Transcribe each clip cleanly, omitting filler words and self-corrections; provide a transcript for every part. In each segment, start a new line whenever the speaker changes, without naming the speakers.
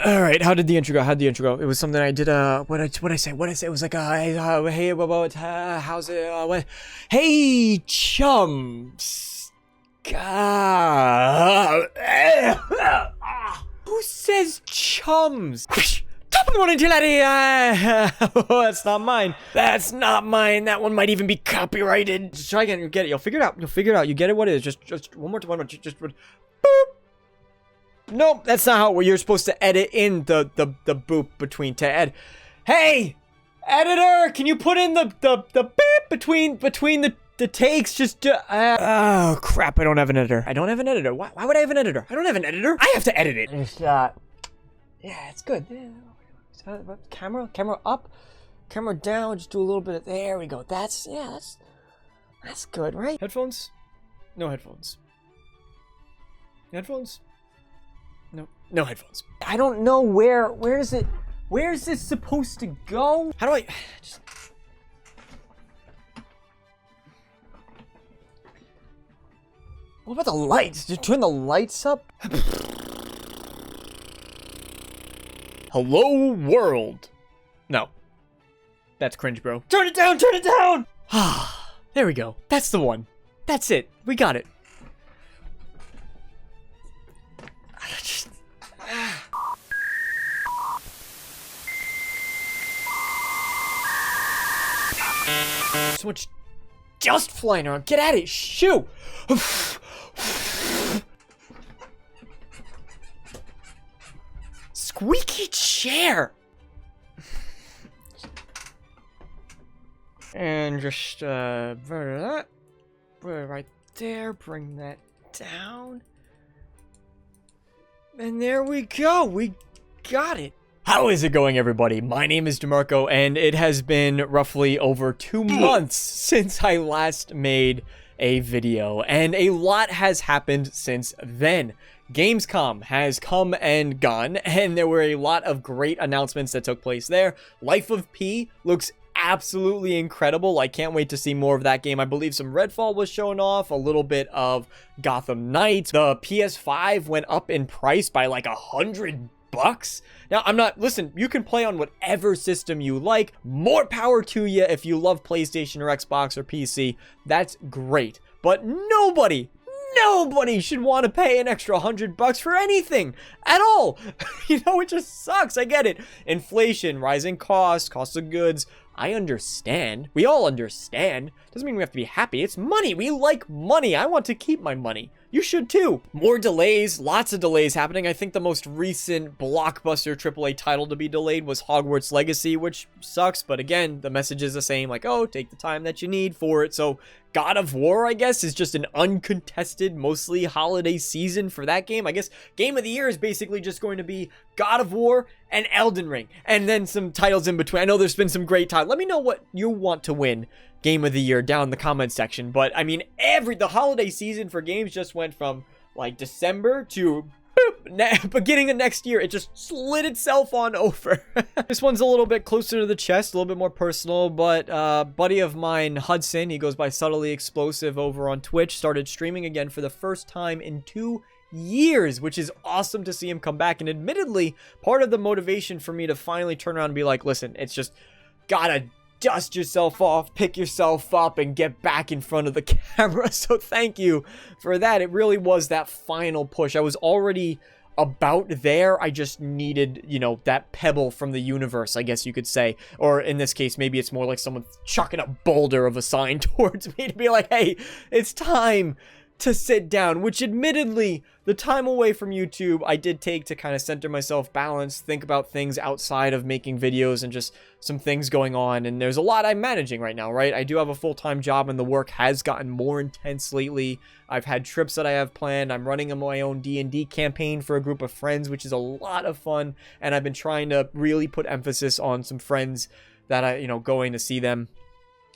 All right, how did the intro go? How'd the intro go? It was something I did. What I say? It was like, hey, how's it? What? Hey, chums. God. Who says chums? Top of the morning, Gillette. Oh, that's not mine. That's not mine. That one might even be copyrighted. Just try again. You'll get it. You'll figure it out. You'll figure it out. You get it. What it is? Just one more. Just boop. Nope, that's not how you're supposed to edit in the boop between to ed. Hey, editor, can you put in the beep between the takes? Just oh crap, I don't have an editor. Why would I have an editor? I don't have an editor. I have to edit it. Just yeah, it's good. Yeah. Camera up, camera down. Just do a little bit of. There we go. That's good, right? Headphones? No headphones. Headphones? No headphones. I don't know where is this supposed to go? How do I just... What about the lights? Did you turn the lights up? Hello world. No. That's cringe, bro. Turn it down, turn it down! There we go. That's the one. That's it. We got it. So much dust flying around. Get at it. Shoo. Squeaky chair. And just that right there. Bring that down. And there we go. We got it. How is it going, everybody? My name is DamarcoDude, and it has been roughly over 2 months since I last made a video, and a lot has happened since then. Gamescom has come and gone, and there were a lot of great announcements that took place there. Life of P looks absolutely incredible. I can't wait to see more of that game. I believe some Redfall was shown off, a little bit of Gotham Knights. The PS5 went up in price by like $100. Now, listen, you can play on whatever system you like. More power to you if you love PlayStation or Xbox or PC. That's great. But nobody should want to pay an extra $100 for anything at all. You know, it just sucks. I get it. Inflation, rising costs of goods. I understand. We all understand. Doesn't mean we have to be happy. It's money. We like money. I want to keep my money. You should too. More delays, lots of delays happening. I think the most recent blockbuster AAA title to be delayed was Hogwarts Legacy, which sucks. But again, the message is the same, like, oh, take the time that you need for it. So God of War, I guess, is just an uncontested, mostly holiday season for that game. I guess Game of the Year is basically just going to be God of War and Elden Ring, and then some titles in between. I know there's been some great titles. Let me know what you want to win Game of the Year down in the comment section. But I mean, the holiday season for games just went from like December to beginning of next year. It just slid itself on over. This one's a little bit closer to the chest, a little bit more personal, but buddy of mine, Hudson, he goes by Subtly Explosive over on Twitch, started streaming again for the first time in 2 years, which is awesome to see him come back. And admittedly, part of the motivation for me to finally turn around and be like, listen, it's just gotta dust yourself off, pick yourself up, and get back in front of the camera. So thank you for that. It really was that final push. I was already about there. I just needed, you know, that pebble from the universe, I guess you could say. Or in this case, maybe it's more like someone chucking a boulder of a sign towards me to be like, hey, it's time to sit down, which admittedly, the time away from YouTube I did take to kind of center myself, balance, think about things outside of making videos and just some things going on. And there's a lot I'm managing right now, right? I do have a full-time job and the work has gotten more intense lately. I've had trips that I have planned. I'm running my own D&D campaign for a group of friends, which is a lot of fun. And I've been trying to really put emphasis on some friends that going to see them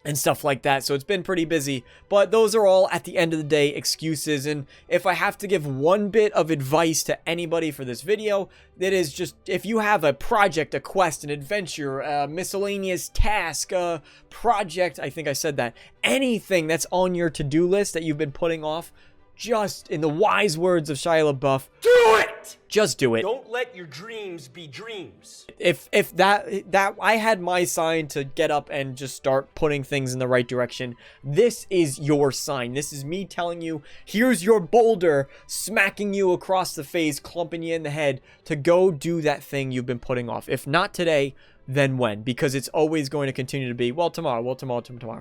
and stuff like that. So it's been pretty busy, but those are all, at the end of the day, excuses. And if I have to give one bit of advice to anybody for this video, that is just, if you have a project, a quest, an adventure, a miscellaneous task, a project, I think I said that, anything that's on your to-do list that you've been putting off, just in the wise words of Shia LaBeouf, do it!
What?
Just do it.
Don't let your dreams be dreams.
If that I had my sign to get up and just start putting things in the right direction, this is your sign. This is me telling you, here's your boulder, smacking you across the face, clumping you in the head to go do that thing you've been putting off. If not today, then when? Because it's always going to continue to be, well, tomorrow.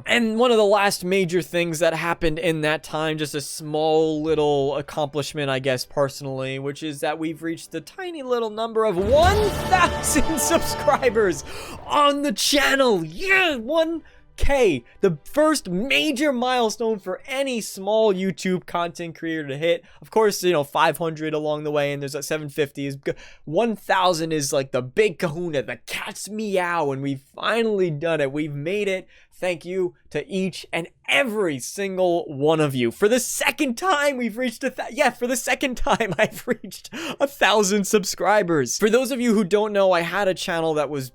And one of the last major things that happened in that time, just a small little accomplishment, I guess, personally, which is that we've reached the tiny little number of 1,000 subscribers on the channel. Yeah, 1K, the first major milestone for any small YouTube content creator to hit. Of course, you know, 500 along the way, and there's a 750. Is 1,000 is like the big kahuna, the cat's meow, and we've finally done it. We've made it. Thank you to each and every single one of you. For the second time, we've reached for the second time, I've reached 1,000 subscribers. For those of you who don't know, I had a channel that was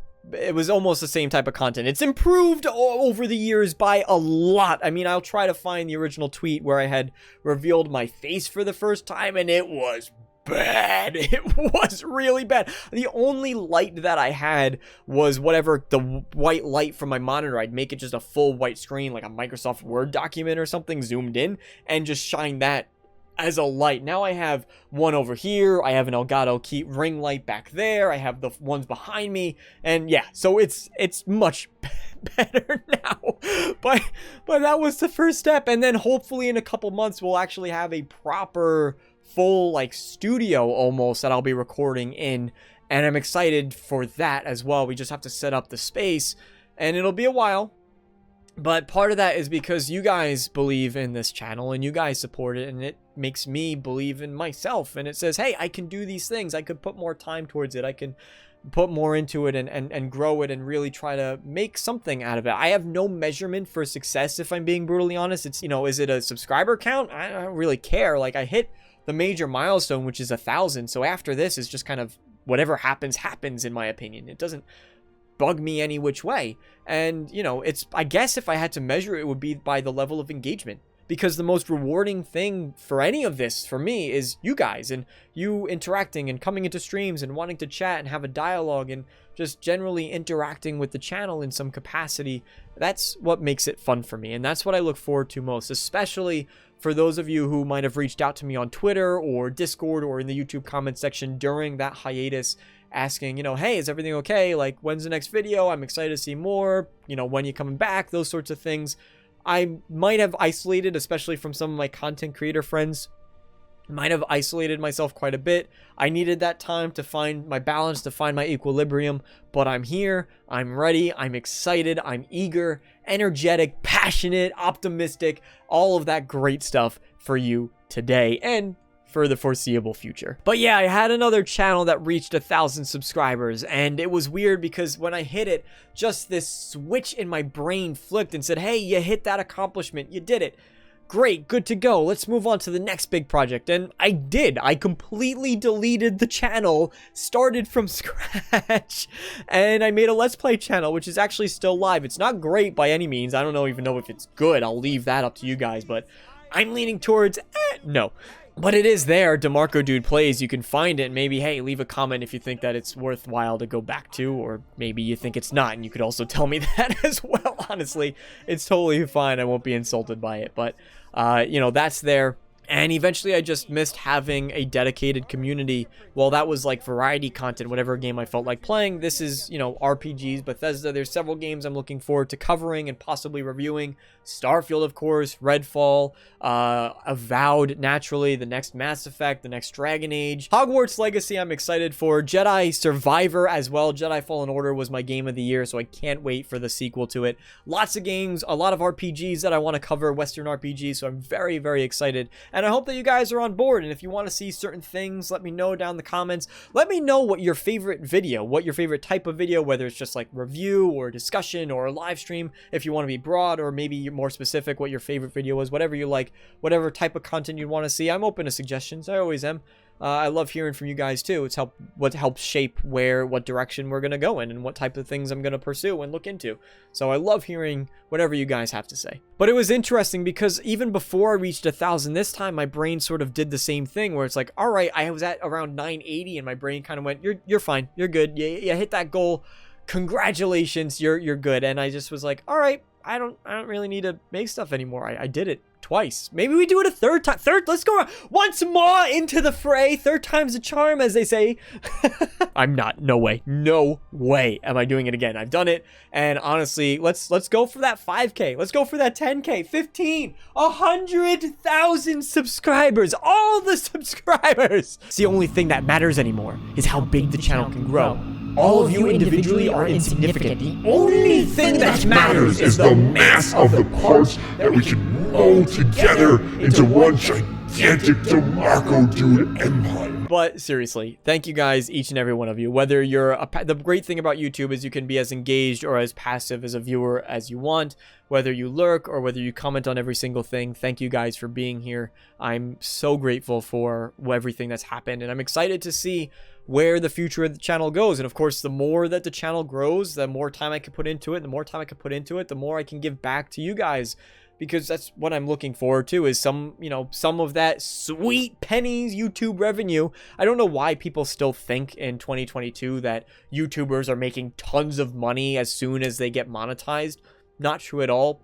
almost the same type of content. It's improved over the years by a lot. I mean, I'll try to find the original tweet where I had revealed my face for the first time, and it was bad. It was really bad. The only light that I had was whatever the white light from my monitor. I'd make it just a full white screen, like a Microsoft Word document or something, zoomed in, and just shine that as a light. Now I have one over here, I have an Elgato key ring light back there, I have the ones behind me, and yeah, so it's much better now. But that was the first step, and then hopefully in a couple months we'll actually have a proper full like studio almost that I'll be recording in, and I'm excited for that as well. We just have to set up the space, and it'll be a while. But part of that is because you guys believe in this channel and you guys support it, and it makes me believe in myself, and it says, hey, I can do these things. I could put more time towards it. I can put more into it and grow it and really try to make something out of it. I have no measurement for success, if I'm being brutally honest. It's, you know, is it a subscriber count? I don't really care. Like, I hit the major milestone, which is 1,000. So after this is just kind of whatever happens, in my opinion. It doesn't bug me any which way. And, you know, it's, I guess if I had to measure it would be by the level of engagement, because the most rewarding thing for any of this for me is you guys and you interacting and coming into streams and wanting to chat and have a dialogue and just generally interacting with the channel in some capacity. That's what makes it fun for me, and that's what I look forward to most, especially for those of you who might have reached out to me on Twitter or Discord or in the YouTube comment section during that hiatus, asking, you know, hey, is everything okay? Like, when's the next video? I'm excited to see more. You know, when you coming back? Those sorts of things. I might have isolated, especially from some of my content creator friends. Might have isolated myself quite a bit. I needed that time to find my balance, to find my equilibrium, but I'm here, I'm ready, I'm excited, I'm eager, energetic, passionate, optimistic, all of that great stuff for you today and for the foreseeable future. But yeah, I had another channel that reached 1,000 subscribers, and it was weird because when I hit it, just this switch in my brain flipped and said, hey, you hit that accomplishment, you did it. Great, good to go. Let's move on to the next big project. And I did. I completely deleted the channel, started from scratch, and I made a Let's Play channel, which is actually still live. It's not great by any means. I don't even know if it's good. I'll leave that up to you guys, but I'm leaning towards, no. But it is there, DamarcoDude Plays. You can find it. Maybe, hey, leave a comment if you think that it's worthwhile to go back to, or maybe you think it's not, and you could also tell me that as well. Honestly, it's totally fine. I won't be insulted by it, but, you know, that's there. And eventually I just missed having a dedicated community. Well, that was like variety content, whatever game I felt like playing. This is, you know, RPGs, Bethesda. There's several games I'm looking forward to covering and possibly reviewing. Starfield, of course, Redfall, Avowed, naturally, the next Mass Effect, the next Dragon Age, Hogwarts Legacy I'm excited for, Jedi Survivor as well. Jedi Fallen Order was my game of the year, so I can't wait for the sequel to it. Lots of games, a lot of RPGs that I want to cover, Western RPGs, so I'm very, very excited. And I hope that you guys are on board, and if you want to see certain things, let me know down in the comments. Let me know what your favorite video, what your favorite type of video, whether it's just like review or discussion or a live stream, if you want to be broad or maybe more specific, what your favorite video is, whatever you like, whatever type of content you want to see. I'm open to suggestions. I always am. I love hearing from you guys too. It's what helps shape what direction we're gonna go in and what type of things I'm gonna pursue and look into. So I love hearing whatever you guys have to say. But it was interesting because even before I reached 1,000 this time, my brain sort of did the same thing where it's like, all right, I was at around 980 and my brain kind of went, you're fine, you're good, you hit that goal, congratulations, you're good. And I just was like, all right, I don't really need to make stuff anymore. I did it twice. Maybe we do it a third time. Let's go once more into the fray. Third time's a charm, as they say. I'm not. No way. No way am I doing it again. I've done it. And honestly, let's go for that 5K. Let's go for that 10K, 15, 100,000 subscribers. All the subscribers. It's the only thing that matters anymore is how big the channel can grow. All of you individually are insignificant. The only thing that matters is the mass of the parts that we can mold together into one gigantic DamarcoDude empire. But seriously, thank you guys, each and every one of you. Whether you're the great thing about YouTube is you can be as engaged or as passive as a viewer as you want. Whether you lurk or whether you comment on every single thing, thank you guys for being here. I'm so grateful for everything that's happened, and I'm excited to see where the future of the channel goes. And of course, the more that the channel grows, the more time I can put into it. The more time I can put into it, the more I can give back to you guys, because that's what I'm looking forward to, is some of that sweet pennies YouTube revenue. I don't know why people still think in 2022 that YouTubers are making tons of money as soon as they get monetized. Not true at all.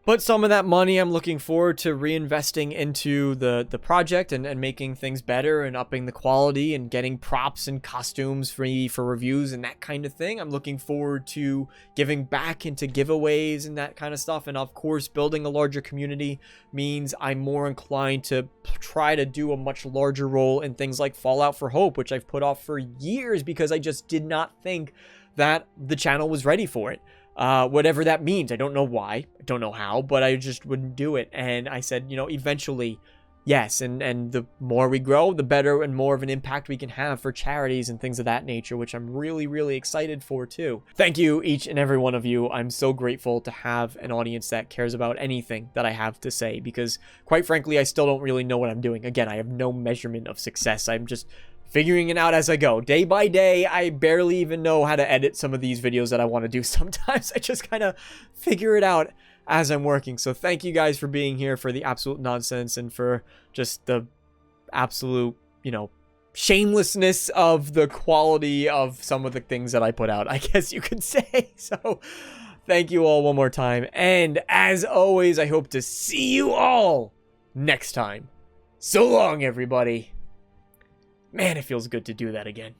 But some of that money I'm looking forward to reinvesting into the project and making things better and upping the quality and getting props and costumes free for reviews and that kind of thing. I'm looking forward to giving back into giveaways and that kind of stuff. And of course, building a larger community means I'm more inclined to try to do a much larger role in things like Fallout for Hope, which I've put off for years because I just did not think that the channel was ready for it. Whatever that means. I don't know why, I don't know how, but I just wouldn't do it. And I said, eventually, yes. And the more we grow, the better and more of an impact we can have for charities and things of that nature, which I'm really, really excited for too. Thank you, each and every one of you. I'm so grateful to have an audience that cares about anything that I have to say, because quite frankly, I still don't really know what I'm doing. Again, I have no measurement of success. I'm just figuring it out as I go. Day by day, I barely even know how to edit some of these videos that I want to do sometimes. I just kind of figure it out as I'm working. So thank you guys for being here, for the absolute nonsense, and for just the absolute, shamelessness of the quality of some of the things that I put out, I guess you could say. So thank you all one more time. And as always, I hope to see you all next time. So long, everybody. Man, it feels good to do that again.